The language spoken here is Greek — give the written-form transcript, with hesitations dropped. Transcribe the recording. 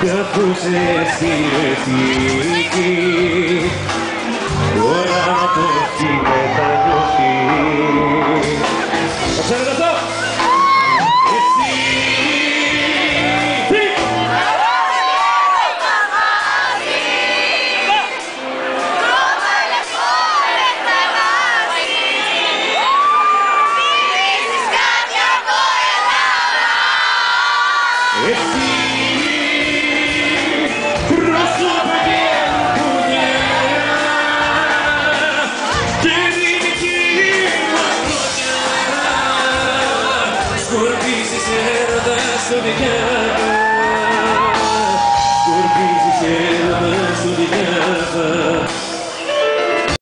Καθώς εσύ ρεθήκη, τώρα το έχει μετανιώσει. Το ξέρετε αυτό? Εσύ σκορπίζεις έρωτα στο δικιά